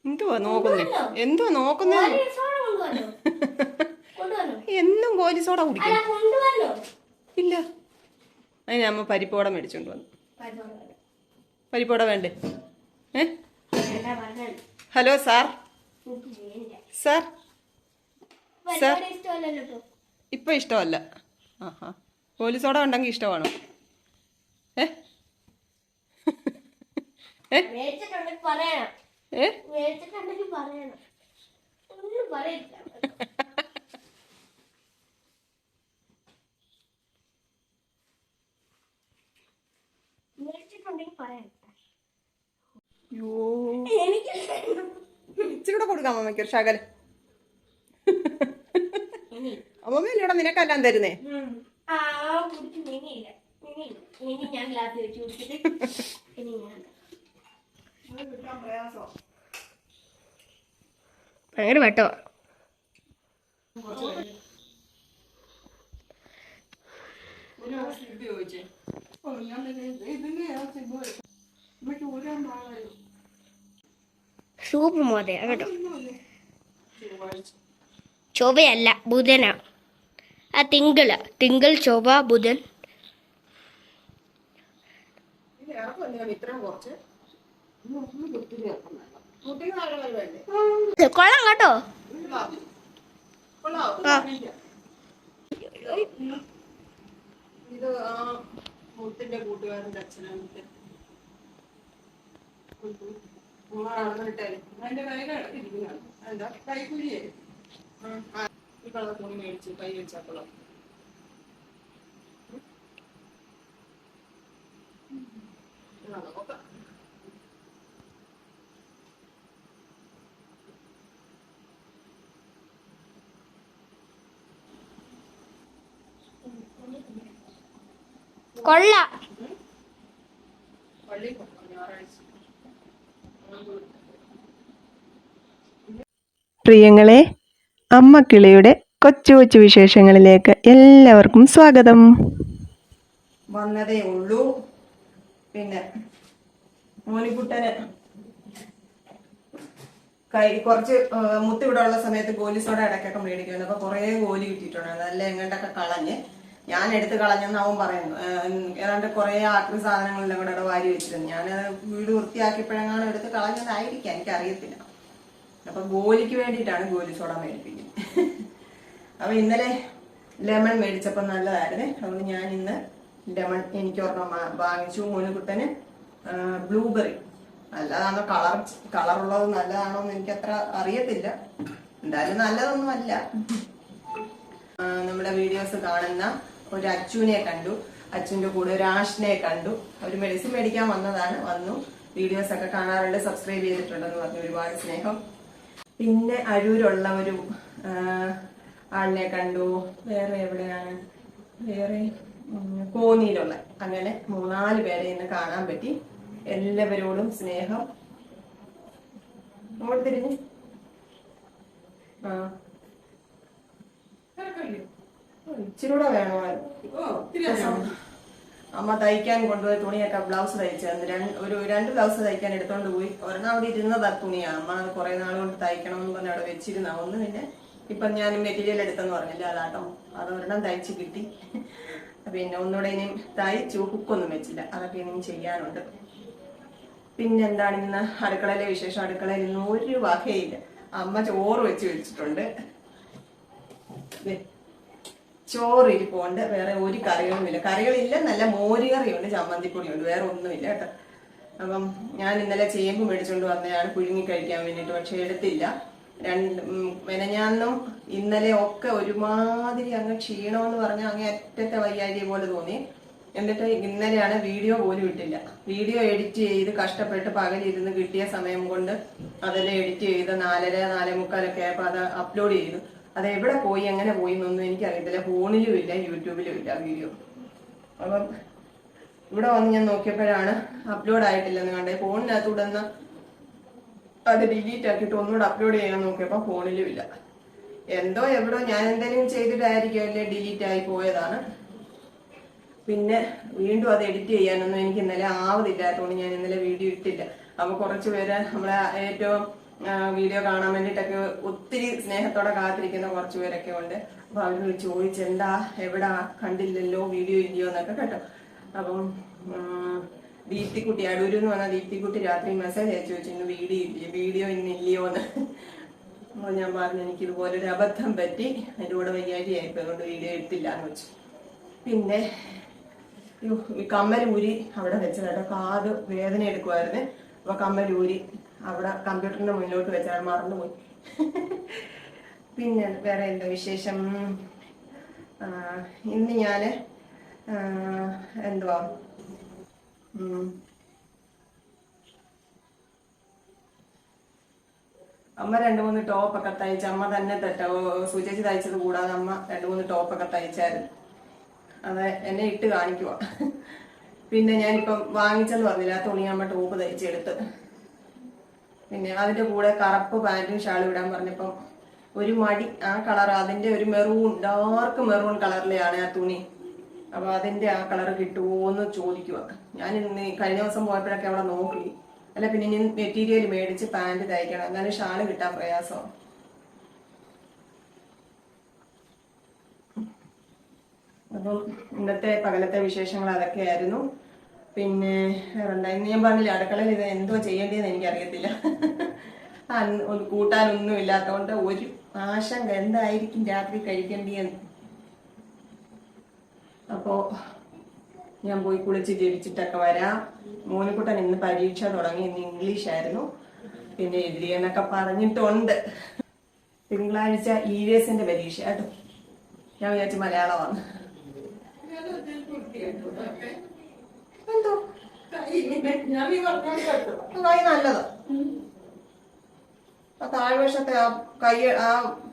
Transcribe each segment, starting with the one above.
എന്തുവാ നോക്കുന്നേ? എന്തുവാ നോക്കുന്നേ? എന്നും ഗോലി സോഡ കുടിക്കും. ഇല്ല, അതിന് അമ്മ പരിപ്പോട മേടിച്ചോണ്ട് വന്നു. പരിപ്പോട വേണ്ടേ? ഹലോ സാർ, സാർ സാർ ഇപ്പൊ ഇഷ്ടമല്ല. ആഹാ, ഗോലി സോഡ ഉണ്ടെങ്കിൽ ഇഷ്ടമാണോ? ഏ ഇച്ചിരൂടെ കൊടുക്കാം അമ്മയ്ക്ക് ഒരു ശകലം. അമ്മമ്മയിലൂടെ നിനക്കെല്ലാം തരുന്നേ. ഭയങ്കര വെട്ടോ. സൂപ്പ് മോതെ കേട്ടോ. ചൊവ്വയല്ല, ബുധനാ. ആ തിങ്കൾ ചൊവ്വ ബുധൻ. കൊള്ളാം കേട്ടോ. ഇത് ആ മുത്തിന്റെ കൂട്ടുകാരന്റെ അച്ഛനാണ്. അതിന്റെ കൈ ഇരിക്കുന്നതാണ്. എന്താ കൈക്കൂലിയേ? ഈ കളർ തുണി മേടിച്ച് കൈ വെച്ചാക്കൊള്ളാം. നോക്കാം. കൊള്ളാം. പ്രിയങ്ങളെ, അമ്മ കിളിയുടെ കൊച്ചു കൊച്ചു വിശേഷങ്ങളിലേക്ക് എല്ലാവർക്കും സ്വാഗതം. വന്നതേ ഉള്ളൂ. പിന്നെ മോനിക്കുട്ടന് കുറച്ച് മുത്തിവിടെ ഉള്ള സമയത്ത് ഗോലി സോഡ ഇടയ്ക്കൊക്കെ മേടിക്കുന്നു. അപ്പൊ കുറെ ഗോലി കിട്ടിയിട്ടുണ്ട്. നല്ല എങ്ങോട്ടൊക്കെ കളഞ്ഞ് ഞാൻ എടുത്ത് കളഞ്ഞെന്ന് അവൻ പറയുന്നു. ഏതാണ്ട് കുറെ ആക്രി സാധനങ്ങളെല്ലാം കൂടെ അവിടെ വാരി വെച്ചിരുന്നു. ഞാനത് വീട് വൃത്തിയാക്കിയപ്പോഴെങ്ങാനും എടുത്ത് കളഞ്ഞതായിരിക്കാം, എനിക്കറിയത്തില്ല. അപ്പൊ ഗോലിക്ക് വേണ്ടിയിട്ടാണ് ഗോലി സോഡ മേടിപ്പിക്കുന്നത്. അപ്പൊ ഇന്നലെ ലെമൺ മേടിച്ചപ്പോ നല്ലതായിരുന്നേ. അതുകൊണ്ട് ഞാൻ ഇന്ന് ലെമൺ എനിക്കൊരെണ്ണം വാങ്ങിച്ചു. മോനുകുട്ടന് ബ്ലൂബെറി. നല്ലതാണോ, കളറുള്ളത് നല്ലതാണോ എന്ന് എനിക്കത്ര അറിയത്തില്ല. എന്തായാലും നല്ലതൊന്നും അല്ല. നമ്മുടെ വീഡിയോസ് കാണുന്ന ഒരു അച്ചുവിനെ കണ്ടു. അച്ഛൻ്റെ കൂടെ ഒരു ആഷിനെ കണ്ടു. ഒരു മെഡിസിൻ മേടിക്കാൻ വന്നു. വീഡിയോസ് ഒക്കെ കാണാറുണ്ട്, സബ്സ്ക്രൈബ് ചെയ്തിട്ടുണ്ടെന്ന് പറഞ്ഞു. ഒരുപാട് സ്നേഹം. പിന്നെ അരൂരുള്ള ഒരു ആളിനെ കണ്ടു. വേറെ എവിടെയാണ്? വേറെ കോന്നിയിലുള്ള. അങ്ങനെ 3-4 പേരെ ഇന്ന് കാണാൻ പറ്റി. എല്ലാവരോടും സ്നേഹം. അങ്ങോട്ട് തിരിഞ്ഞ് ഇച്ചിരൂടെ വേണമായിരുന്നു. അമ്മ തയ്ക്കാൻ കൊണ്ടുപോയ തുണിയൊക്കെ ബ്ലൗസ് തയ്ച്ചു. ഒരു 2 ബ്ലൗസ് തയ്ക്കാൻ എടുത്തോണ്ട് പോയി. ഒരെണ്ണം അവിടെ ഇരുന്നതാ തുണിയാണ്. അമ്മ അത് കുറെ നാൾ കൊണ്ട് തയ്ക്കണമെന്ന് പറഞ്ഞ് അവിടെ വെച്ചിരുന്ന ഒന്ന്. പിന്നെ ഇപ്പൊ ഞാൻ മെറ്റീരിയൽ എടുത്തെന്ന് പറഞ്ഞില്ല, അതാട്ടോ. അത് ഒരെണ്ണം തയ്ച്ച് കിട്ടി. പിന്നെ ഒന്നുകൂടെ ഇനിയും തയ്ച്ചു. ഹുക്കൊന്നും വെച്ചില്ല. അതൊക്കെ ഇനിയും ചെയ്യാനുണ്ട്. പിന്നെന്താണ് ഇന്ന് അടുക്കളയിലെ വിശേഷം? അടുക്കളയിൽ ഇന്ന് ഒരു വകയില്ല. അമ്മ ചോറ് വെച്ചിട്ടുണ്ട്. ചോറ് ഇരിപ്പുണ്ട്. വേറെ ഒരു കറികളുമില്ല. കറികളില്ല, നല്ല മോരുകറിയുണ്ട്, ചമ്മന്തിപ്പൊടിയുണ്ട്, വേറെ ഒന്നുമില്ല കേട്ടോ. അപ്പം ഞാൻ ഇന്നലെ ചേമ്പ് മേടിച്ചുകൊണ്ട് വന്നതാണ് പുഴുങ്ങി കഴിക്കാൻ വേണ്ടിയിട്ട്. പക്ഷെ എടുത്തില്ല. മെനഞ്ഞാന്നും ഇന്നലെ ഒക്കെ ഒരുമാതിരി അങ്ങ് ക്ഷീണമെന്ന് പറഞ്ഞാൽ അങ്ങേ അറ്റത്തെ വയ്യാഴിക പോലെ തോന്നി. എന്നിട്ട് ഇന്നലെയാണ് വീഡിയോ പോലും ഇട്ടില്ല. വീഡിയോ എഡിറ്റ് ചെയ്ത് കഷ്ടപ്പെട്ട് പകലിരുന്ന് കിട്ടിയ സമയം കൊണ്ട് അതെല്ലാം എഡിറ്റ് ചെയ്ത് 4:45 ആയപ്പോൾ അത് അപ്ലോഡ് ചെയ്തു. അത് എവിടെ പോയി എങ്ങനെ പോയി എന്നൊന്നും എനിക്കറിയത്തില്ല. ഫോണിലും ഇല്ല, യൂട്യൂബിലും ഇല്ല വീഡിയോ. അപ്പം ഇവിടെ വന്ന് ഞാൻ നോക്കിയപ്പോഴാണ് അപ്ലോഡ് ആയിട്ടില്ലെന്ന് കണ്ടേ. ഫോണിനകത്തൂടെ ഒന്ന് അത് ഡിലീറ്റ് ആക്കിയിട്ട് ഒന്നുകൂടെ അപ്ലോഡ് ചെയ്യാൻ നോക്കിയപ്പോൾ ഫോണിലും ഇല്ല. എന്തോ എവിടോ ഞാൻ എന്തെങ്കിലും ചെയ്തിട്ടായിരിക്കും, അല്ലേ ഡിലീറ്റ് ആയി പോയതാണ്. പിന്നെ വീണ്ടും അത് എഡിറ്റ് ചെയ്യാനൊന്നും എനിക്ക് ഇന്നലെ ആവതില്ലാത്തതുകൊണ്ട് ഞാൻ ഇന്നലെ വീഡിയോ ഇട്ടില്ല. അപ്പൊ കുറച്ചു പേര് നമ്മളെ ഏറ്റവും വീഡിയോ കാണാൻ വേണ്ടിയിട്ടൊക്കെ ഒത്തിരി സ്നേഹത്തോടെ കാത്തിരിക്കുന്ന കുറച്ച് പേരൊക്കെ ഉണ്ട്. അപ്പൊ അവര് ചോദിച്ചെന്താ എവിടാ കണ്ടില്ലല്ലോ വീഡിയോ ഇല്ലയോ എന്നൊക്കെ കേട്ടോ. അപ്പം ദീപ്തിക്കുട്ടി അടൂര് എന്ന് പറഞ്ഞാൽ ദീപ്തിക്കുട്ടി രാത്രി മെസ്സേജ് അയച്ചു വെച്ചു ഇന്ന് വീഡിയോ ഇന്നില്ലയോ എന്ന്. അപ്പൊ ഞാൻ പറഞ്ഞു എനിക്ക് ഇതുപോലെ ഒരു അബദ്ധം പറ്റി, അതിന്റെ കൂടെ വയ്യാഴിയായിപ്പോ അതുകൊണ്ട് വീഡിയോ എടുത്തില്ല എന്ന് വെച്ചു. പിന്നെ കമ്മലൂരി അവിടെ വെച്ചതാട്ടോ, കാത് വേദന എടുക്കുമായിരുന്നു. അപ്പൊ കമ്മലൂരി അവിടെ കമ്പ്യൂട്ടറിന്റെ മുന്നിലോട്ട് വെച്ചാൽ മറന്നുപോയി. പിന്നെ വേറെ എന്താ വിശേഷം? ഇന്ന് ഞാന് എന്തുവാ അമ്മ 2-3 ടോപ്പൊക്കെ തയ്ച്ച്, അമ്മ തന്നെ സുചേച്ചി തയ്ച്ചത് കൂടാതെ അമ്മ 2-3 ടോപ്പൊക്കെ തയ്ച്ചായിരുന്നു. അത് എന്നെ ഇട്ട് കാണിക്കുവാ. പിന്നെ ഞാനിപ്പം വാങ്ങിച്ചെന്ന് പറഞ്ഞില്ല, ആ തുണി അമ്മ ടോപ്പ് തയ്ച്ചെടുത്ത്. പിന്നെ അതിന്റെ കൂടെ കറുപ്പ് പാന്റും ഷാളും ഇടാൻ പറഞ്ഞപ്പം ഒരു മടി, ആ കളർ അതിന്റെ ഒരു മെറൂൺ ഡാർക്ക് മെറൂൺ കളറിലെയാണ് ആ തുണി. അപ്പൊ അതിന്റെ ആ കളർ കിട്ടുമോ എന്ന് ചോദിക്കുക. ഞാൻ ഇന്ന് കഴിഞ്ഞ ദിവസം പോയപ്പോഴൊക്കെ അവിടെ നോക്കി. അല്ല പിന്നെ ഇനി മെറ്റീരിയൽ മേടിച്ച് പാന്റ് തയ്ക്കണം, എന്നാലും ഷാള് കിട്ടാൻ പ്രയാസമാണ്. അപ്പം ഇന്നത്തെ പകലത്തെ വിശേഷങ്ങൾ അതൊക്കെയായിരുന്നു. പിന്നെ ഇന്ന് ഞാൻ പറഞ്ഞില്ല, അടുക്കളയിൽ ഇത് എന്തോ ചെയ്യേണ്ടതെന്ന് എനിക്കറിയത്തില്ല. കൂട്ടാനൊന്നും ഇല്ലാത്തതുകൊണ്ട് ഒരു ആശങ്ക, എന്തായിരിക്കും രാത്രി കഴിക്കേണ്ടിയെന്ന്. അപ്പോ ഞാൻ പോയി കുളിച്ച് ജപിച്ചിട്ടൊക്കെ വരാം. മോനിക്കുട്ടൻ ഇന്ന് പരീക്ഷ തുടങ്ങി, ഇന്ന് ഇംഗ്ലീഷ് ആയിരുന്നു. പിന്നെ എഴുതിയെന്നൊക്കെ പറഞ്ഞിട്ടുണ്ട്. തിങ്കളാഴ്ച EVS പരീക്ഷ കേട്ടോ. ഞാൻ വിചാരിച്ചു മലയാളമാണ്. എന്തോ കൈ നല്ലതാ. ആ താഴ്വശത്തെ ആ കൈ ആ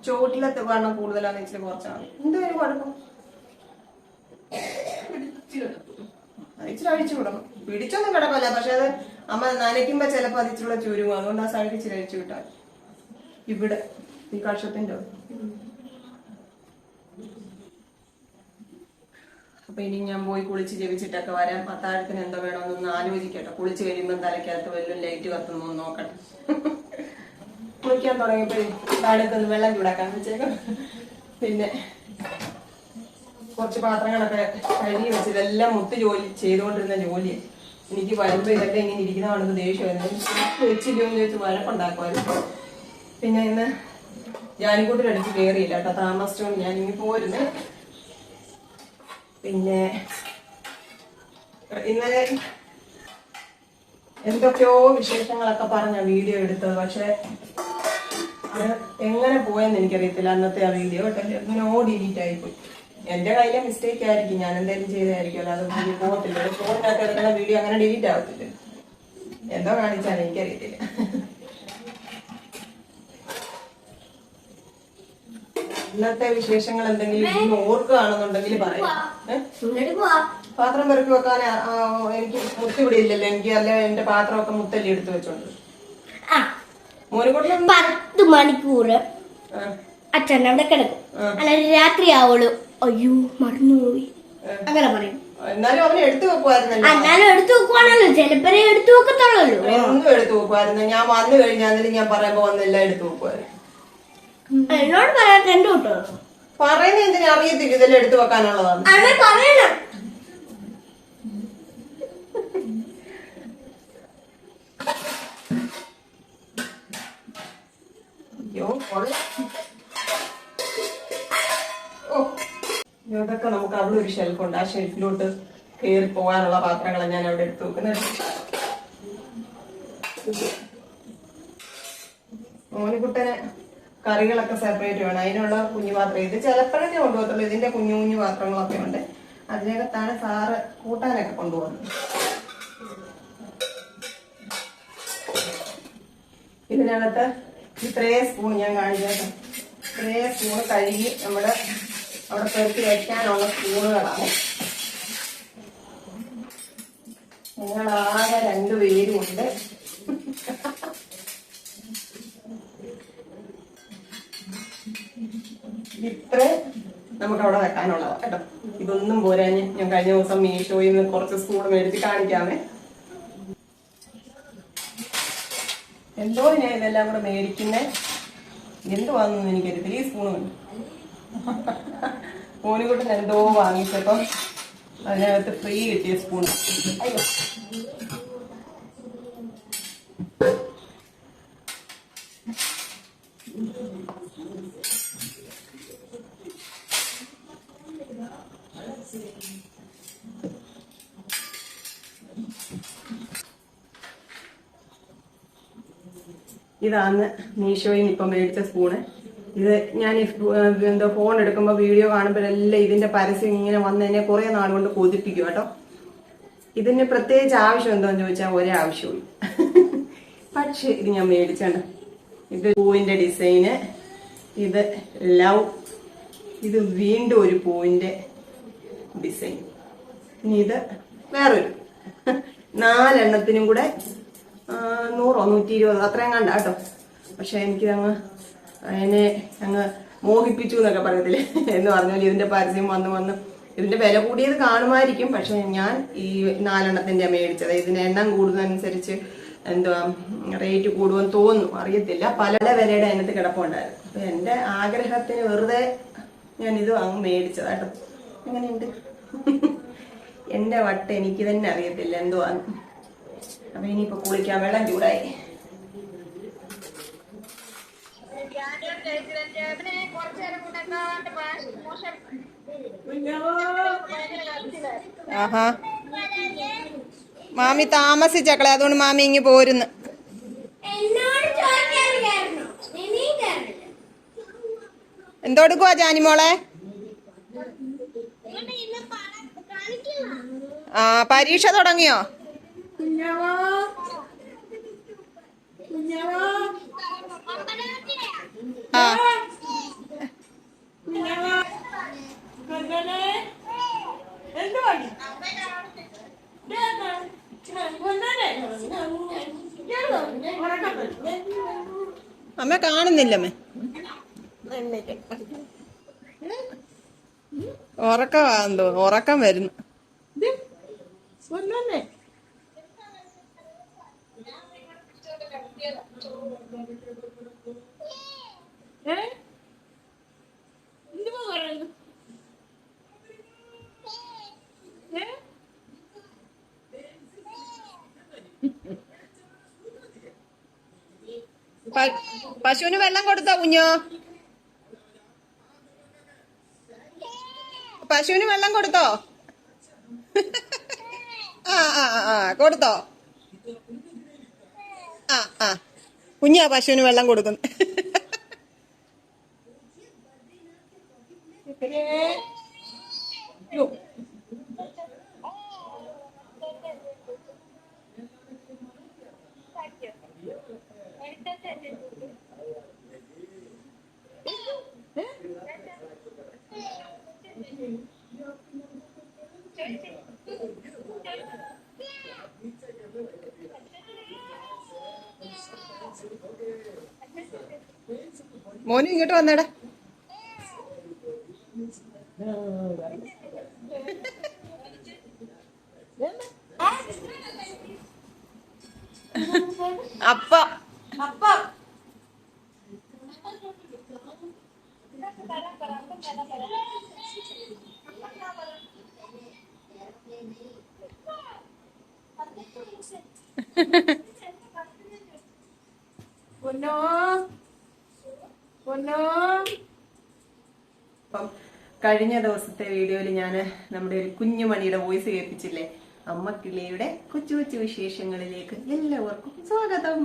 ചോട്ടിലത്തെ വണ്ണം കൂടുതലാന്ന് ഇച്ചിരി കുറച്ചാണ്. എന്തോ ഒരു കുഴപ്പം, ഇച്ചിരി അഴിച്ചു വിടണം. പിടിച്ചൊന്നും കിടക്കല്ല, പക്ഷെ അത് അമ്മ നനയ്ക്കുമ്പോ ചിലപ്പോ അത് ഇച്ചിരി ചുരുങ്ങും. അതുകൊണ്ട് ആ സൈഡ് ഇച്ചിരി അഴിച്ചു വിട്ടാൽ ഇവിടെ ഈ കഷത്തിന്റെ. അപ്പൊ ഇനി ഞാൻ പോയി കുളിച്ച് ജപിച്ചിട്ടൊക്കെ വരാം. അത്താഴത്തിന് എന്തോ വേണമെന്നൊന്ന് ആലോചിക്കട്ടെ. കുളിച്ച് കഴിയുമ്പോൾ തലയ്ക്കകത്ത് വല്ലതും ലൈറ്റ് കത്തുന്നു നോക്കട്ടെ. കുളിക്കാൻ തുടങ്ങിയപ്പോ താഴത്തൊന്ന് വെള്ളം ചൂടാക്കാൻ വെച്ചേക്കാം. പിന്നെ കുറച്ച് പാത്രങ്ങളൊക്കെ കഴുകി വെച്ച് ഇതെല്ലാം ജോലി ചെയ്തുകൊണ്ടിരുന്ന ജോലിയാണ്. എനിക്ക് വരുമ്പോ ഇതൊക്കെ ഇങ്ങനെ ഇരിക്കുന്നതാണെന്ന് ദേഷ്യമായിരുന്നു. വെച്ചില്ലോന്ന് ചോദിച്ച് വഴക്കുണ്ടാക്കുമായിരുന്നു. പിന്നെ ഇന്ന് ജാനിക്കൂട്ടിലടിച്ച് കയറിയില്ല കേട്ടോ, താമസിച്ചുകൊണ്ട് ഞാൻ ഇനി പോരുന്നു. പിന്നെ ഇന്നലെ എന്തൊക്കെയോ വിശേഷങ്ങളൊക്കെ പറഞ്ഞ വീഡിയോ എടുത്തത്, പക്ഷെ അത് എങ്ങനെ പോയെന്ന് എനിക്കറിയത്തില്ല. അന്നത്തെ ആ വീഡിയോ കേട്ടോ എങ്ങനെയോ ഡിലീറ്റ് ആയിപ്പോയി. എന്റെ കയ്യിലെ മിസ്റ്റേക്ക് ആയിരിക്കും, ഞാൻ എന്തായാലും ചെയ്തായിരിക്കുമല്ലോ. അത് വീഡിയോ പോകത്തില്ല, ഫോണിനകത്ത് എടുക്കുന്ന വീഡിയോ അങ്ങനെ ഡിലീറ്റ് ആവത്തില്ല. എന്തോ കാണിച്ചാലും എനിക്കറിയത്തില്ല. ഇന്നത്തെ വിശേഷങ്ങൾ എന്തെങ്കിലും ഓർക്കുകയാണെന്നുണ്ടെങ്കിൽ പറയാം. പാത്രം പെറുക്കി വെക്കാൻ എനിക്ക് മുത്തിവിടില്ലല്ലോ. എനിക്ക് അല്ല എന്റെ പാത്രമൊക്കെ മുത്തല്ലി എടുത്തു വെച്ചോണ്ട്. മോനുകൊണ്ടും 10 മണിക്കൂർ അച്ഛൻ അവിടെ കിടക്കും. അല്ലാതെ രാത്രി ആവുള്ളൂ. അയ്യോ മറന്നുപോയി അങ്ങനെ പറയും. എന്നാലും അവന് എടുത്തു വെക്കുവായിരുന്നല്ലോ. എന്നാലും എടുത്തു വെക്കുവാണല്ലോ, ചിലപ്പോ എടുത്തു വെക്കത്തുള്ളൂ. ഒന്നും എടുത്തു വെക്കുവായിരുന്നു. ഞാൻ വന്നു കഴിഞ്ഞാൽ ഞാൻ പറയുമ്പോ വന്നെല്ലാം എടുത്തു വെക്കുവായിരുന്നു. എന്നോട് പറയാത്ത എന്റെ കൂട്ടോ പറയുന്നത് എന്തിനാ? അറിയത്തില്ല ഇതെല്ലാം എടുത്തു വെക്കാനുള്ളതാണ്. അതെ പറയണം. ഇതൊക്കെ നമുക്ക് അവിടെ ഒരു ഷെൽഫുണ്ട്, ആ ഷെൽഫിലോട്ട് കയറി പോകാനുള്ള പാത്രങ്ങളെ ഞാൻ അവിടെ എടുത്തു വെക്കുന്നത്. മോനിക്കുട്ടന് കറികളൊക്കെ സെപ്പറേറ്റ് വേണം, അതിനുള്ള കുഞ്ഞു പാത്രം. ഇത് ചിലപ്പോഴൊക്കെ കൊണ്ടുപോകത്തുള്ളൂ. ഇതിന്റെ കുഞ്ഞു കുഞ്ഞു പാത്രങ്ങളൊക്കെ ഉണ്ട്. അതിനകത്താണ് സാറ് കൂട്ടാനൊക്കെ കൊണ്ടുപോകുന്നത്. ഇതിനകത്ത് ഇത്രയും സ്പൂൺ ഞാൻ കാണിക്കാം. ഇത്രയും സ്പൂൺ കഴുകി നമ്മുടെ അവിടെ പെറുക്കി വയ്ക്കാനുള്ള സ്പൂണുകളാണ്. ഞങ്ങളാകെ 2 പേരുമുണ്ട്. ഇത്ര നമുക്ക് അവിടെ വെക്കാനുള്ളതാ കേട്ടോ. ഇതൊന്നും പോരാഞ്ഞ് ഞാൻ കഴിഞ്ഞ ദിവസം മീഷോയിൽ നിന്ന് കുറച്ച് സ്പൂൺ മേടിച്ച് കാണിക്കാമേ. എന്തോ ഞാൻ ഇതെല്ലാം കൂടെ മേടിക്കുന്നേ എന്തുവാണെന്നൊന്നും എനിക്കറിയത്തില്ല. ഈ സ്പൂണ് കണ്ടു മോനുകൂട്ടൻ എന്തോ വാങ്ങിച്ചപ്പം അതിനകത്ത് ഫ്രീ കിട്ടിയ സ്പൂൺ. അയ്യോ ഇതാണ് മീഷോയിൽ നിന്ന് ഇപ്പം മേടിച്ച സ്പൂണ്. ഇത് ഞാൻ എന്തോ ഫോൺ എടുക്കുമ്പോൾ വീഡിയോ കാണുമ്പോഴെല്ലാം ഇതിന്റെ പരസ്യം ഇങ്ങനെ വന്ന് എന്നെ കുറെ നാൾ കൊണ്ട് കൊതിപ്പിക്കും കേട്ടോ. ഇതിന് പ്രത്യേകിച്ച് ആവശ്യം എന്താന്ന് ചോദിച്ചാൽ ഒരേ ആവശ്യമുള്ളൂ. പക്ഷെ ഇത് ഞാൻ മേടിച്ചാണ്. ഇത് പൂവിന്റെ ഡിസൈന്, ഇത് ലവ്, ഇത് വീണ്ടും ഒരു പൂവിന്റെ ഡിസൈൻ, ഇനി ഇത് വേറൊരു 4 കൂടെ 100 120 അത്രയും കണ്ട കേട്ടോ. പക്ഷെ എനിക്കിതങ്ങ് അതിനെ അങ്ങ് മോഹിപ്പിച്ചു എന്നൊക്കെ പറയത്തില്ലേ എന്ന് പറഞ്ഞാൽ ഇതിന്റെ പരസ്യം വന്ന് ഇതിന്റെ വില കൂടിയത് കാണുമായിരിക്കും. പക്ഷെ ഞാൻ ഈ 4 മേടിച്ചത്. ഇതിന് എണ്ണം കൂടുന്നതനുസരിച്ച് എന്തുവാ റേറ്റ് കൂടുമെന്ന് തോന്നുന്നു, അറിയത്തില്ല. പല വിലയുടെ അതിനകത്ത് കിടപ്പുണ്ടായിരുന്നു. അപ്പൊ എന്റെ ആഗ്രഹത്തിന് വെറുതെ ഞാൻ ഇത് അങ്ങ് മേടിച്ചതാട്ടോ. എങ്ങനെയുണ്ട് എന്റെ വട്ട് എനിക്ക് തന്നെ അറിയത്തില്ല എന്തുവാന്ന്. അപ്പൊ ഇനിയിപ്പോ കുളിക്കാൻ വെള്ളം ചൂടായി. ആഹാ മാമി താമസിച്ചക്കളെ, അതുകൊണ്ട് മാമി ഇങ്ങ് പോരുന്നു. എന്തോടുക്കുവാ ജാനിമോളെ? ആ പരീക്ഷ തുടങ്ങിയോ? ആ അമ്മ കാണുന്നില്ലമ്മേ, ഉറക്കമാണെന്ന് തോന്നുന്നു, ഉറക്കം വരുന്നു. പശുവിന് വെള്ളം കൊടുത്തോ കുഞ്ഞോ? പശുവിന് വെള്ളം കൊടുത്തോ? കൊടുത്തോ? കുഞ്ഞാ പശുവിന് വെള്ളം കൊടുക്കുന്നു. മോനു ഇങ്ങോട്ട് വന്നേടാ. അപ്പ കഴിഞ്ഞ ദിവസത്തെ വീഡിയോയിൽ ഞാൻ നമ്മുടെ ഒരു കുഞ്ഞുമണിയുടെ വോയിസ് കേൾപ്പിച്ചില്ലേ? അമ്മ കിളിയുടെ കൊച്ചു കൊച്ചു വിശേഷങ്ങളിലേക്ക് എല്ലാവർക്കും സ്വാഗതം.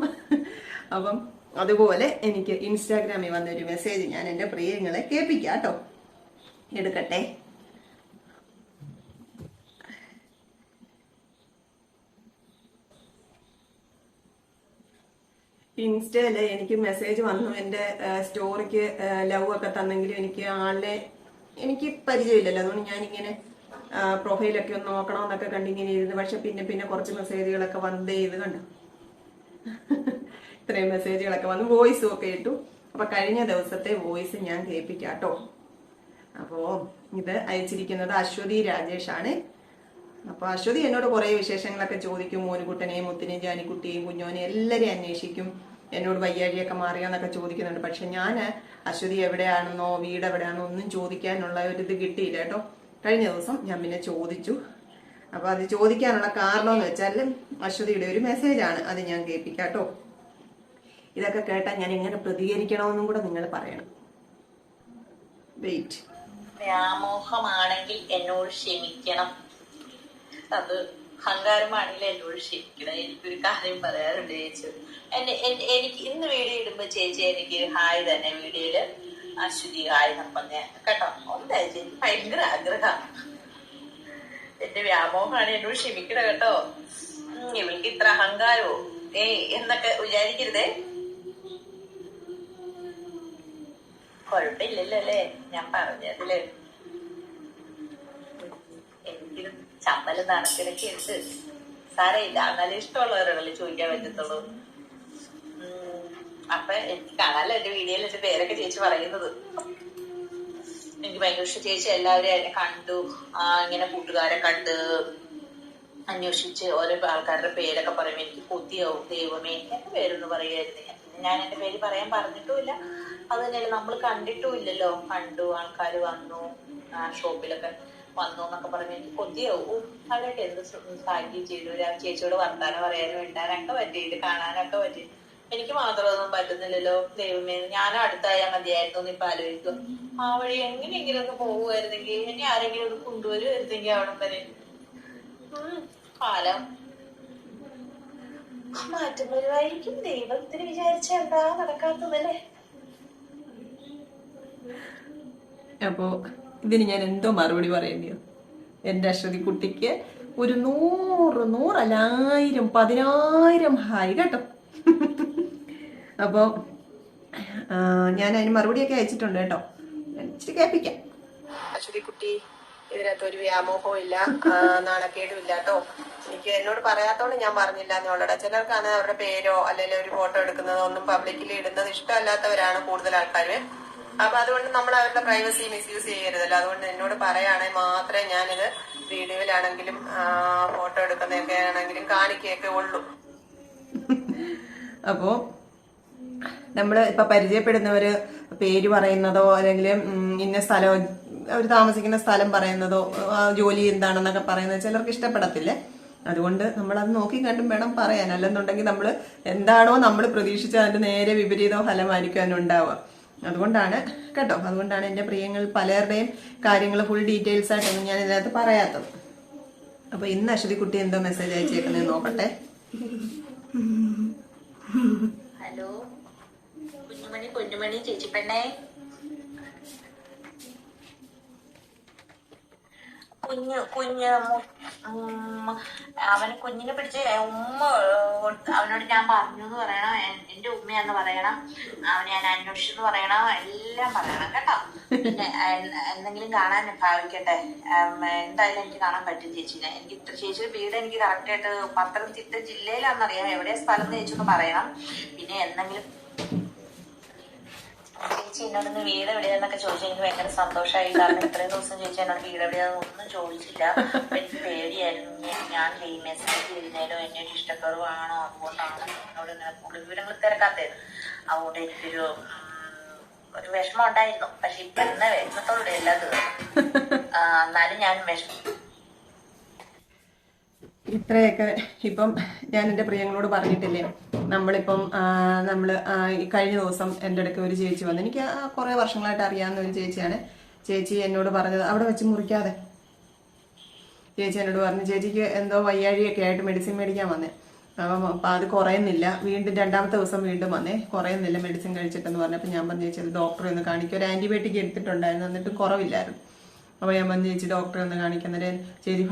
അപ്പം അതുപോലെ എനിക്ക് ഇൻസ്റ്റാഗ്രാമിൽ വന്നൊരു മെസ്സേജ് ഞാൻ എൻ്റെ പ്രിയങ്ങളെ കേൾപ്പിക്കാം കേട്ടോ. എടുക്കട്ടെ. ഇൻസ്റ്റയില് എനിക്ക് മെസ്സേജ് വന്നു. എൻ്റെ സ്റ്റോറിക്ക് ലവ് ഒക്കെ തന്നെങ്കിലും എനിക്ക് പരിചയമില്ലല്ലോ, അതുകൊണ്ട് ഞാനിങ്ങനെ പ്രൊഫൈലൊക്കെ ഒന്ന് നോക്കണമെന്നൊക്കെ കണ്ടിങ്ങനെ ഇരുന്ന്. പക്ഷെ പിന്നെ കുറച്ച് മെസ്സേജുകളൊക്കെ വന്നേ ഇത് കണ്ടു. ഇത്രയും മെസ്സേജുകളൊക്കെ വന്നു. വോയിസും ഒക്കെ ഇട്ടു. അപ്പൊ കഴിഞ്ഞ ദിവസത്തെ വോയിസ് ഞാൻ കേൾപ്പിക്കാം കേട്ടോ. അപ്പോ ഇത് അയച്ചിരിക്കുന്നത് അശ്വതി രാജേഷ് ആണ്. അപ്പൊ അശ്വതി എന്നോട് കുറെ വിശേഷങ്ങളൊക്കെ ചോദിക്കും. മോനുകുട്ടനെയും മുത്തിനെയും ജാനിക്കുട്ടിയെയും കുഞ്ഞോനെയും എല്ലാരെയും അന്വേഷിക്കും. എന്നോട് വയ്യാഴിയൊക്കെ മാറിയോന്നൊക്കെ ചോദിക്കുന്നുണ്ട്. പക്ഷെ ഞാൻ അശ്വതി എവിടെയാണെന്നോ വീട് എവിടെയാണെന്നോ ഒന്നും ചോദിക്കാനുള്ള ഒരു ഇത് കിട്ടിയില്ല കേട്ടോ. കഴിഞ്ഞ ദിവസം ഞാൻ പിന്നെ ചോദിച്ചു. അപ്പൊ അത് ചോദിക്കാനുള്ള കാരണം എന്ന് വെച്ചാൽ അശ്വതിയുടെ ഒരു മെസ്സേജാണ്, അത് ഞാൻ കേൾപ്പിക്കാം കേട്ടോ. ഇതൊക്കെ കേട്ടാൽ ഞാൻ എങ്ങനെ പ്രതികരിക്കണമെന്നും കൂടെ നിങ്ങൾ പറയണം. വെയിറ്റ്. വ്യാമോഹമാണെങ്കിൽ എന്നോട് ക്ഷമിക്കണം, അത് അഹങ്കാരമാണെങ്കിൽ എന്നോട് ക്ഷമിക്കണം. എനിക്കൊരു കാര്യം പറയാറുണ്ട് ചേച്ചി. എനിക്ക് ഇന്ന് വീഡിയോ ഇടുമ്പോ ചേച്ചി എനിക്ക് ഹായ് തന്നെ വീഡിയോയില് അശ്വതി ഹായ് പറഞ്ഞ കേട്ടോ. എന്താ ചേച്ചി ഭയങ്കര ആഗ്രഹമാണ്. എന്റെ വ്യാമോഹമാണ്, എന്നോട് ക്ഷമിക്കണം കേട്ടോ. ഇവൾക്ക് ഇത്ര അഹങ്കാരോ എന്നൊക്കെ വിചാരിക്കരുതേ. കുഴപ്പമില്ലല്ലോ അല്ലേ ഞാൻ പറഞ്ഞതില്. എനിക്കിത് ചമ്മലും നടക്കിടയ്ക്ക് ഉണ്ട്, സാരമില്ല. എന്നാലും ഇഷ്ടമുള്ളവരോടല്ലേ ചോദിക്കാൻ പറ്റത്തുള്ളൂ. അപ്പൊ എനിക്ക് കാണാലോ എന്റെ വീഡിയോയിൽ എന്റെ പേരൊക്കെ ചേച്ചി പറയുന്നത്. എനിക്ക് ഭയങ്കര ഇഷ്ടം ചേച്ചി. എല്ലാവരും എന്നെ കണ്ടു, ഇങ്ങനെ കൂട്ടുകാരെ കണ്ട് അന്വേഷിച്ച് ഓരോ ആൾക്കാരുടെ പേരൊക്കെ പറയുമ്പോ എനിക്ക് കൊതിയാവും. ദൈവമേ എന്റെ പേരൊന്ന് പറയുമായിരുന്നു. ഞാൻ എന്റെ പേര് പറയാൻ പറഞ്ഞിട്ടുമില്ല, അത് തന്നെയല്ല നമ്മൾ കണ്ടിട്ടും ഇല്ലല്ലോ. കണ്ടു, ആൾക്കാർ വന്നു, ഷോപ്പിലൊക്കെ വന്നു എന്നൊക്കെ പറയുമ്പോ എനിക്ക് കൊതിയാവും. അവരൊക്കെ എന്ത് ഭാഗ്യം ചെയ്തു. ചേച്ചിയോട് വർത്താനം പറയാനും മിണ്ടാനൊക്കെ പറ്റിയിട്ട് കാണാനൊക്കെ പറ്റി. എനിക്ക് മാത്രമൊന്നും പറ്റുന്നില്ലല്ലോ. ദൈവമേ ഞാനും അടുത്തായാൽ മതിയായിരുന്നു ഇപ്പൊ ആലോചിക്കും. ആ വഴി എങ്ങനെയെങ്കിലുമൊക്കെ പോകുമായിരുന്നെങ്കിൽ, എന്നെ ആരെങ്കിലും ഒന്ന് കൊണ്ടുവരുമായിരുന്നെങ്കിൽ അവിടെ വരെ. കാലം മാറ്റം വരുമായിരിക്കും. ദൈവത്തിന് വിചാരിച്ച എന്താ നടക്കാത്തതല്ലേ. അപ്പോ ഇതിന് ഞാൻ എന്തോ മറുപടി പറയേണ്ടിയോ? എന്റെ അശ്വതി കുട്ടിക്ക് ഒരു 100, 100 അല്ല 1000, 10,000 ഹായ് കേട്ടോ. അപ്പോ ഞാൻ അതിന് മറുപടിയൊക്കെ അയച്ചിട്ടുണ്ട് കേട്ടോ. ഇച്ചിരി കേൾപ്പിക്കാം. അശ്വതി കുട്ടി, ഇതിനകത്ത് ഒരു വ്യാമോഹവും ഇല്ല, നാണക്കേടും ഇല്ല കേട്ടോ. എനിക്ക് എന്നോട് പറയാത്തോണ്ട് ഞാൻ പറഞ്ഞില്ല എന്നുള്ളടാ. ചിലർക്കാണ് അവരുടെ പേരോ അല്ലെങ്കിൽ ഒരു ഫോട്ടോ എടുക്കുന്നതോ ഒന്നും പബ്ലിക്കിൽ ഇടുന്നത് ഇഷ്ടമല്ലാത്തവരാണ് കൂടുതൽ ആൾക്കാര്. അപ്പൊ അതുകൊണ്ട് നമ്മൾ അവരുടെ പ്രൈവസി മിസ്യൂസ് ചെയ്യരുതല്ലോ. അതുകൊണ്ട് എന്നോട് പറയുകയാണെങ്കിൽ മാത്രമേ ഞാനിത് വീഡിയോയിലാണെങ്കിലും ഫോട്ടോ എടുക്കുന്നതൊക്കെ ആണെങ്കിലും കാണിക്കുകയൊക്കെ ഉള്ളൂ. അപ്പോ നമ്മള് ഇപ്പൊ പരിചയപ്പെടുന്നവര് പേര് പറയുന്നതോ അല്ലെങ്കിൽ ഇന്ന സ്ഥലം, അവർ താമസിക്കുന്ന സ്ഥലം പറയുന്നതോ ജോലി എന്താണെന്നൊക്കെ പറയുന്നത് ചിലർക്ക് ഇഷ്ടപ്പെടത്തില്ല. അതുകൊണ്ട് നമ്മളത് നോക്കി കണ്ടും വേണം പറയാൻ. അല്ലെന്നുണ്ടെങ്കിൽ നമ്മൾ എന്താണോ നമ്മൾ പ്രതീക്ഷിച്ച അതിന്റെ നേരെ വിപരീതോ ഫലമായിരിക്കും അതിനുണ്ടാവുക. അതുകൊണ്ടാണ് കേട്ടോ. അതുകൊണ്ടാണ് എന്റെ പ്രിയങ്ങൾ പലരുടെയും കാര്യങ്ങൾ ഫുൾ ഡീറ്റെയിൽസ് ആയിട്ടൊന്നും ഞാൻ ഇതിനകത്ത് പറയാത്തത്. അപ്പൊ ഇന്ന് അശ്വതി കുട്ടി എന്തോ മെസ്സേജ് അയച്ചേക്കുന്നത് നോക്കട്ടെ. ഹലോ കുഞ്ഞുമണി, കുഞ്ഞുമണി ചേച്ചി പെണ്ണേ, അവന് കുഞ്ഞിനെ പിടിച്ച് ഉമ്മ അവനോട് ഞാൻ പറഞ്ഞു എന്ന് പറയണം. എന്റെ ഉമ്മയാന്ന് പറയണം. അവനെ ഞാൻ അന്വേഷിച്ചെന്ന് പറയണം. എല്ലാം പറയണം കേട്ടോ. പിന്നെ എന്തെങ്കിലും കാണാൻ ഭാവിക്കട്ടെ. എന്തായാലും എനിക്ക് കാണാൻ പറ്റും ചേച്ചിനെ. എനിക്ക് ചേച്ചിയുടെ വീട് എനിക്ക് കറക്റ്റായിട്ട് പത്തനംതിട്ട ജില്ലയിലാണെന്നറിയാം. എവിടെയാ സ്ഥലം ചേച്ചി പറയണം. പിന്നെ എന്തെങ്കിലും ചേച്ചി എന്നോടൊന്ന് വീട് എവിടെയാന്നൊക്കെ ചോദിച്ചാൽ എനിക്ക് ഭയങ്കര സന്തോഷമായി. കാരണം ഇത്രയും ദിവസം ചേച്ചി എന്നോട് വീട് എവിടെയാന്ന് ഒന്നും ചോദിച്ചില്ല. എനിക്ക് പേടിയായിരുന്നു. ഞാൻ മെസ്സേജ് ചെയ്യുന്നതിലോ എന്നെ ഒരു ഇഷ്ടക്കുറവാണോ അതുകൊണ്ടാണ് എന്നോട് ഇങ്ങനെ കൂടുതൽ വിവരങ്ങൾ തിരക്കാത്തത്. അതുകൊണ്ട് എനിക്കൊരു വിഷമം ഉണ്ടായിരുന്നു. പക്ഷെ ഇപ്പൊ എന്നാ വിഷമത്തോടെ എല്ലാം തീർന്നു. എന്നാലും ഞാൻ ഇത്രയൊക്കെ ഇപ്പം ഞാൻ എൻ്റെ പ്രിയങ്ങളോട് പറഞ്ഞിട്ടില്ലേ. നമ്മളിപ്പം ഈ കഴിഞ്ഞ ദിവസം എൻ്റെ അടുക്ക് ഒരു ചേച്ചി വന്നു. എനിക്ക് കുറേ വർഷങ്ങളായിട്ട് അറിയാവുന്ന ഒരു ചേച്ചിയാണ്. ചേച്ചി എന്നോട് പറഞ്ഞത്, അവിടെ വെച്ച് മുറിക്കാതെ, ചേച്ചി എന്നോട് പറഞ്ഞു ചേച്ചിക്ക് എന്തോ വയ്യാഴിയൊക്കെ ആയിട്ട് മെഡിസിൻ മേടിക്കാൻ വന്നേ. അപ്പം അത് കുറയുന്നില്ല. വീണ്ടും 2ാമത്തെ ദിവസം വീണ്ടും വന്നേ, കുറയുന്നില്ല മെഡിസിൻ കഴിച്ചിട്ടെന്ന് പറഞ്ഞപ്പോൾ ഞാൻ പറഞ്ഞു ചേച്ചി ഡോക്ടറെ ഒന്ന് കാണിക്കും. ഒരു ആന്റിബയോട്ടിക് എടുത്തിട്ടുണ്ടായിരുന്നു, എന്നിട്ടും കുറവില്ലായിരുന്നു. അപ്പോൾ ഞാൻ പറഞ്ഞു ചേച്ചി ഡോക്ടറെ ഒന്ന് കാണിക്കുന്നതിന് ചേച്ചി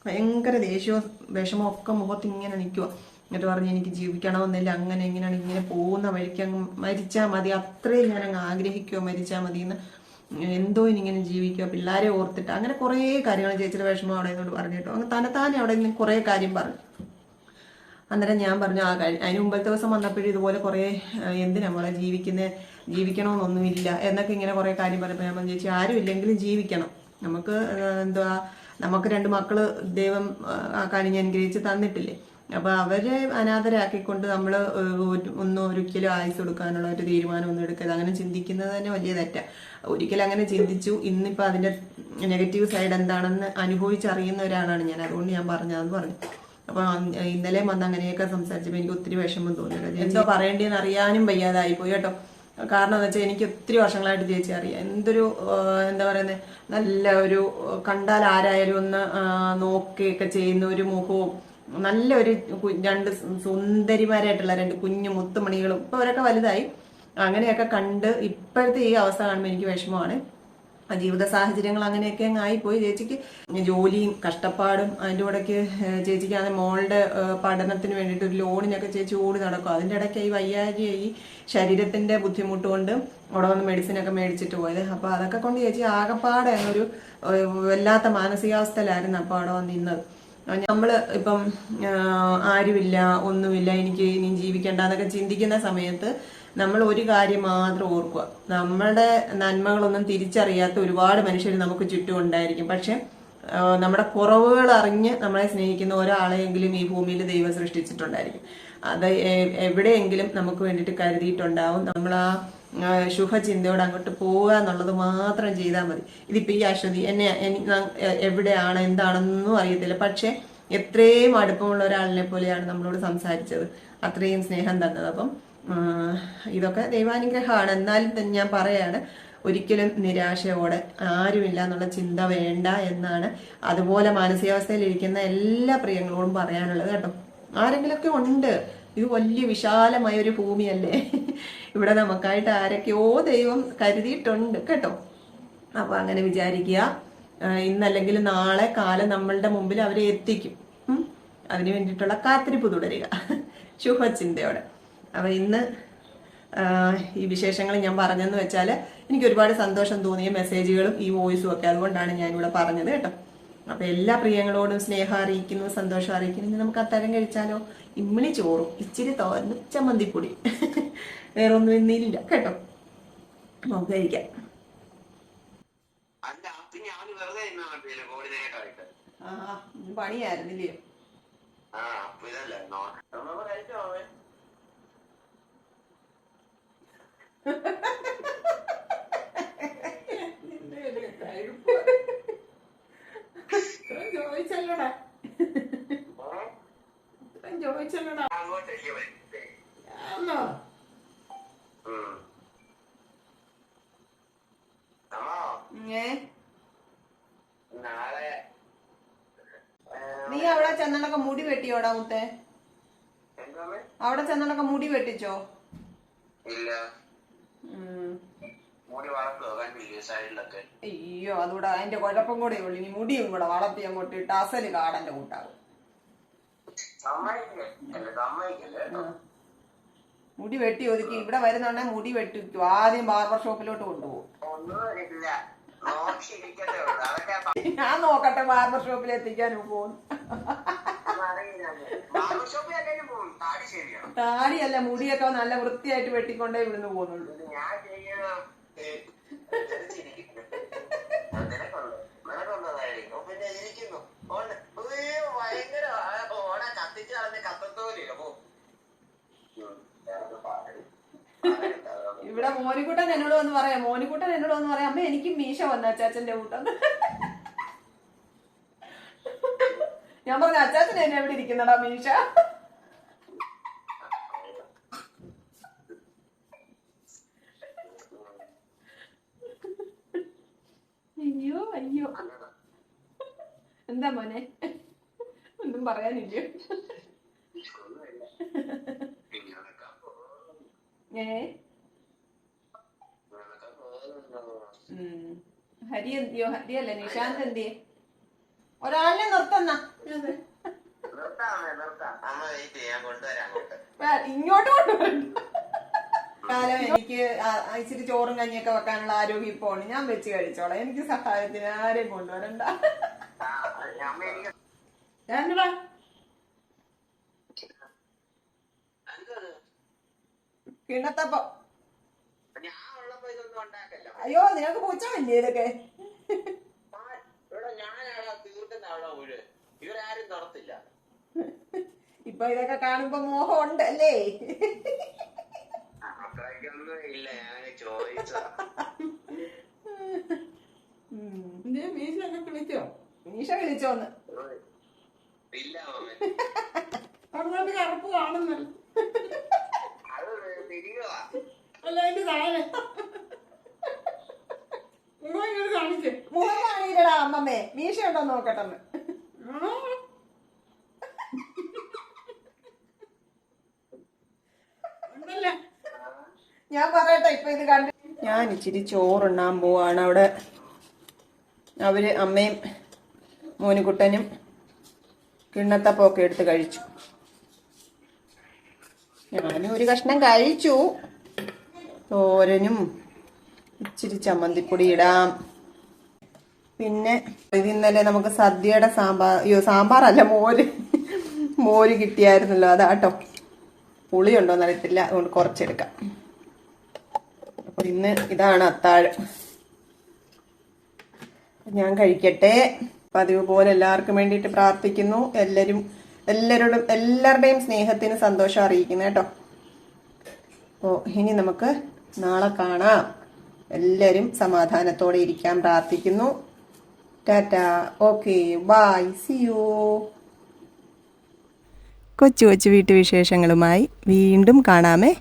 ഭയങ്കര ദേഷ്യവും വിഷമവും ഒക്കെ മുഖത്ത് ഇങ്ങനെ നിൽക്കുക. എന്നിട്ട് പറഞ്ഞ് എനിക്ക് ജീവിക്കണമെന്നില്ല, അങ്ങനെ ഇങ്ങനെയാണ്, ഇങ്ങനെ പോകുന്ന വഴിക്ക് അങ്ങ് മരിച്ചാൽ മതി, അത്രയും ഞാൻ അങ്ങ് ആഗ്രഹിക്കുമോ മരിച്ചാൽ മതി എന്ന്, എന്തോ ഇങ്ങനെ ജീവിക്കുക, പിള്ളേരെ ഓർത്തിട്ട്, അങ്ങനെ കുറേ കാര്യങ്ങൾ ചേച്ചിയുടെ വിഷമം അവിടെ നിന്നോട് പറഞ്ഞിട്ടോ. അങ്ങ് തന്നെത്താനെ അവിടെ നിന്ന് കുറേ കാര്യം പറഞ്ഞു. അന്നേരം ഞാൻ പറഞ്ഞു അതിന് മുമ്പത്തെ ദിവസം വന്നപ്പോഴും ഇതുപോലെ കുറേ എന്തിനാ മോളെ ജീവിക്കണമെന്നൊന്നുമില്ല എന്നൊക്കെ ഇങ്ങനെ കുറേ കാര്യം പറഞ്ഞപ്പോൾ ഞാൻ പറഞ്ഞു ചേച്ചി ആരും ഇല്ലെങ്കിലും ജീവിക്കണം. നമുക്ക് നമുക്ക് 2 മക്കള് ദൈവം കഴിഞ്ഞ് അനുഗ്രഹിച്ച് തന്നിട്ടില്ലേ. അപ്പൊ അവരെ അനാഥരാക്കിക്കൊണ്ട് നമ്മൾ ഒരിക്കലും ആയുസ് കൊടുക്കാനുള്ള ഒരു തീരുമാനം ഒന്നും എടുക്കരുത്. അങ്ങനെ ചിന്തിക്കുന്നത് തന്നെ വലിയ തെറ്റാ. ഒരിക്കലും അങ്ങനെ ചിന്തിച്ചു, ഇന്നിപ്പോ അതിന്റെ നെഗറ്റീവ് സൈഡ് എന്താണെന്ന് അനുഭവിച്ചറിയുന്ന ഒരാളാണ് ഞാൻ. അതുകൊണ്ട് ഞാൻ പറഞ്ഞതെന്ന് പറഞ്ഞു. അപ്പൊ ഇന്നലെ വന്ന് അങ്ങനെയൊക്കെ സംസാരിച്ചപ്പോൾ എനിക്ക് ഒത്തിരി വിഷമം തോന്നിയില്ല. എന്തോ പറയേണ്ടതെന്ന് അറിയാനും വയ്യാതായി പോയി കേട്ടോ. കാരണം എന്ന് വെച്ചാൽ എനിക്ക് ഒത്തിരി വർഷങ്ങളായിട്ട് ചേച്ചി അറിയാം. എന്തൊരു എന്താ പറയുന്നത്, നല്ല ഒരു കണ്ടാൽ ആരായാലും ഒന്ന് നോക്കുകയൊക്കെ ചെയ്യുന്ന ഒരു മുഖവും, നല്ലൊരു രണ്ട് സുന്ദരിമാരായിട്ടുള്ള രണ്ട് കുഞ്ഞു മുത്തുമണികളും. ഇപ്പൊ അവരൊക്കെ വലുതായി. അങ്ങനെയൊക്കെ കണ്ട് ഇപ്പോഴത്തെ ഈ അവസ്ഥ കാണുമ്പോൾ എനിക്ക് വിഷമമാണ്. ജീവിത സാഹചര്യങ്ങൾ അങ്ങനെയൊക്കെ അങ്ങ് ആയിപ്പോയി. ചേച്ചിക്ക് ജോലിയും കഷ്ടപ്പാടും അതിൻ്റെ ഇടയ്ക്ക് ചേച്ചിക്കാണ് മോളുടെ പഠനത്തിന് വേണ്ടിയിട്ട് ഒരു ലോണിനൊക്കെ ചേച്ചി ഓടി നടക്കും. അതിൻ്റെ ഇടയ്ക്ക് ഈ വയ്യാഴ്ച ഈ ശരീരത്തിന്റെ ബുദ്ധിമുട്ട് കൊണ്ട് അവിടെ വന്ന് മെഡിസിനൊക്കെ മേടിച്ചിട്ട് പോയത്. അപ്പൊ അതൊക്കെ കൊണ്ട് ചേച്ചി ആകെപ്പാടെ ഒരു വല്ലാത്ത മാനസികാവസ്ഥയിലായിരുന്നു അപ്പൊ അവിടെ വന്ന് നിന്നത്. നമ്മള് ഇപ്പം ആരുമില്ല, ഒന്നുമില്ല, എനിക്ക് ഇനി ജീവിക്കണ്ട എന്നൊക്കെ ചിന്തിക്കുന്ന സമയത്ത് നമ്മൾ ഒരു കാര്യം മാത്രം ഓർക്കുക, നമ്മുടെ നന്മകളൊന്നും തിരിച്ചറിയാത്ത ഒരുപാട് മനുഷ്യർ നമുക്ക് ചുറ്റും ഉണ്ടായിരിക്കും. പക്ഷെ നമ്മുടെ കുറവുകൾ അറിഞ്ഞ് നമ്മളെ സ്നേഹിക്കുന്ന ഒരാളെയെങ്കിലും ഈ ഭൂമിയിൽ ദൈവം സൃഷ്ടിച്ചിട്ടുണ്ടായിരിക്കും. അത് എവിടെയെങ്കിലും നമുക്ക് വേണ്ടിയിട്ട് കരുതിയിട്ടുണ്ടാവും. നമ്മൾ ആ ശുഭചിന്തയോടെ അങ്ങോട്ട് പോവുക എന്നുള്ളത് മാത്രം ചെയ്താൽ മതി. ഇതിപ്പോ ഈ അശ്വതി എന്നെ എവിടെയാണ് എന്താണെന്നൊന്നും അറിയത്തില്ല, പക്ഷെ എത്രയും അടുപ്പമുള്ള ഒരാളിനെ പോലെയാണ് നമ്മളോട് സംസാരിച്ചത്, അത്രയും സ്നേഹം തന്നത്. അപ്പം ഇതൊക്കെ ദൈവാനുഗ്രഹമാണ്. എന്നാലും തന്നെ ഞാൻ പറയാണ്, ഒരിക്കലും നിരാശയോടെ ആരുമില്ല എന്നുള്ള ചിന്ത വേണ്ട എന്നാണ് അതുപോലെ മാനസികാവസ്ഥയിൽ ഇരിക്കുന്ന എല്ലാ പ്രിയങ്ങളോടും പറയാനുള്ളത് കേട്ടോ. ആരെങ്കിലൊക്കെ ഉണ്ട്, ഇത് വലിയ വിശാലമായ ഒരു ഭൂമിയല്ലേ, ഇവിടെ നമുക്കായിട്ട് ആരൊക്കെയോ ദൈവം കരുതിയിട്ടുണ്ട് കേട്ടോ. അപ്പൊ അങ്ങനെ വിചാരിക്കുക, ഇന്നല്ലെങ്കിൽ നാളെ കാലം നമ്മളുടെ മുമ്പിൽ അവരെ എത്തിക്കും. അതിനു വേണ്ടിയിട്ടുള്ള കാത്തിരിപ്പ് തുടരുക ശുഭചിന്തയോടെ. അപ്പൊ ഇന്ന് ഈ വിശേഷങ്ങൾ ഞാൻ പറഞ്ഞെന്ന് വെച്ചാൽ എനിക്ക് ഒരുപാട് സന്തോഷം തോന്നിയ മെസ്സേജുകളും ഈ വോയിസും ഒക്കെ, അതുകൊണ്ടാണ് ഞാനിവിടെ പറഞ്ഞത് കേട്ടോ. അപ്പൊ എല്ലാ പ്രിയങ്ങളോടും സ്നേഹം അറിയിക്കുന്നു, സന്തോഷം അറിയിക്കുന്നു. നമുക്ക് അത്തരം കഴിച്ചാലോ, ഇമ്മിണി ചോറും ഇച്ചിരി തോരനും ചമ്മന്തിപ്പൊടി, വേറെ ഒന്നും ഇന്നില്ല കേട്ടോ. നമുക്ക് കഴിക്കാം. പണിയായിരുന്നില്ലയോ? ചോദിച്ചല്ലോടാ, ചോദിച്ചല്ലോടാ. നീ അവിടെ ചെന്നണൊക്കെ മുടി വെട്ടിയോടാ മുത്തേ? അവിടെ ചെന്നണൊക്കെ മുടി വെട്ടിച്ചോ? അയ്യോ, അതുകൂടെ അതിന്റെ കുഴപ്പം കൂടെ ഉള്ളു. ഇനി മുടിയും കൂടെ വളർത്തി അങ്ങോട്ട് ഇട്ട് അസല് കാടന്റെ കൂട്ടാകും. മുടി വെട്ടി ഒതുക്കി ഇവിടെ വരുന്നുണ്ടെ മുടി വെട്ടിക്കും. ആദ്യം ബാർബർ ഷോപ്പിലോട്ട് കൊണ്ടുപോകും. ഞാൻ നോക്കട്ടെ ബാർബർ ഷോപ്പിൽ എത്തിക്കാനും പോകും. താടിയല്ല, മുടിയൊക്കെ നല്ല വൃത്തിയായിട്ട് വെട്ടിക്കൊണ്ടേ ഇവിടുന്ന് പോകുന്നുള്ളൂ. ഇവിടെ മോനിക്കുട്ടൻ എന്നോട് വന്ന് പറയാം, അമ്മ എനിക്ക് മീശ വന്ന അച്ചാച്ചന്റെ കൂട്ടം. ഞാൻ പറഞ്ഞ അച്ചാച്ചൻ എന്നെ എവിടെ ഇരിക്കുന്നടാ മീശ? അയ്യോ അയ്യോ, എന്താ മോനെ, ഒന്നും പറയാനില്ല. ഹരി എന്തിയോ? ഹരിയല്ല, നിശാന്ത് എന്തിയെ? ഒരാളിനെ നിർത്തുന്ന ഇങ്ങോട്ട് കൊണ്ടുവരണ്ട. കാലം എനിക്ക് ഇച്ചിരി ചോറും കഞ്ഞിയൊക്കെ വെക്കാനുള്ള ആരോഗ്യം ഇപ്പൊ ഉണ്ട്. ഞാൻ വെച്ച് കഴിച്ചോളാം. എനിക്ക് സഹായത്തിന് ആരെയും കൊണ്ടുവരണ്ട. കിണ്ണത്തപ്പോ. അയ്യോ, നിനക്ക് പൂച്ചമില്ലേ ഇതൊക്കെ? ഇപ്പൊ ഇതൊക്കെ കാണുമ്പോ മോഹം ഉണ്ട് അല്ലേ? അത്രയ്ക്കൊന്നും ഇല്ല, ഞാൻ ചോദിച്ചതാ. മീശൊക്കെ വിളിച്ചോ? മീശ വിളിച്ചോന്ന് ഇല്ല മാമൻ, അങ്ങോട്ട് കറുപ്പ് കാണുന്നല്ലോ. അത് തിരികെവാ. അല്ല അതിന്റെ താഴെ ഇങ്ങോട്ട് കാണിച്ചേ. മുഖം കാണിയില്ലടാ അമ്മമ്മേ, മീശ ഉണ്ടോ നോക്കട്ടെന്ന്. ഞാൻ പറയട്ടെ ഇപ്പൊ ഇത് കണ്ടു. ഞാൻ ഇച്ചിരി ചോറുണ്ണാൻ പോവാണ്. അവിടെ അവര് അമ്മയും മോനുകുട്ടനും കിണ്ണത്തപ്പൊക്കെ എടുത്ത് കഴിച്ചു. ഞാനും ഒരു കഷ്ണം കഴിച്ചു. തോരനും ഇച്ചിരി ചമ്മന്തിപ്പൊടി ഇടാം. പിന്നെ ഇത് ഇന്നലെ നമുക്ക് സദ്യയുടെ സാമ്പാറല്ല മോര് കിട്ടിയായിരുന്നല്ലോ, അതാട്ടോ. പുളിയുണ്ടോന്ന് അറിയത്തില്ല, അതുകൊണ്ട് കുറച്ചെടുക്കാം. അപ്പൊ ഇന്ന് ഇതാണ് അത്താഴം. ഞാൻ കഴിക്കട്ടെ. പതിവ് പോലെ എല്ലാവർക്കും വേണ്ടിയിട്ട് പ്രാർത്ഥിക്കുന്നു. എല്ലാവരുടെയും സ്നേഹത്തിന് സന്തോഷം അറിയിക്കുന്നു കേട്ടോ. അപ്പോൾ ഇനി നമുക്ക് നാളെ കാണാം. എല്ലാവരും സമാധാനത്തോടെ ഇരിക്കാൻ പ്രാർത്ഥിക്കുന്നു. Tata, okay, bye, see you. കൊച്ചു കൊച്ചു വീട്ടുവിശേഷങ്ങളുമായി വീണ്ടും കാണാമേ.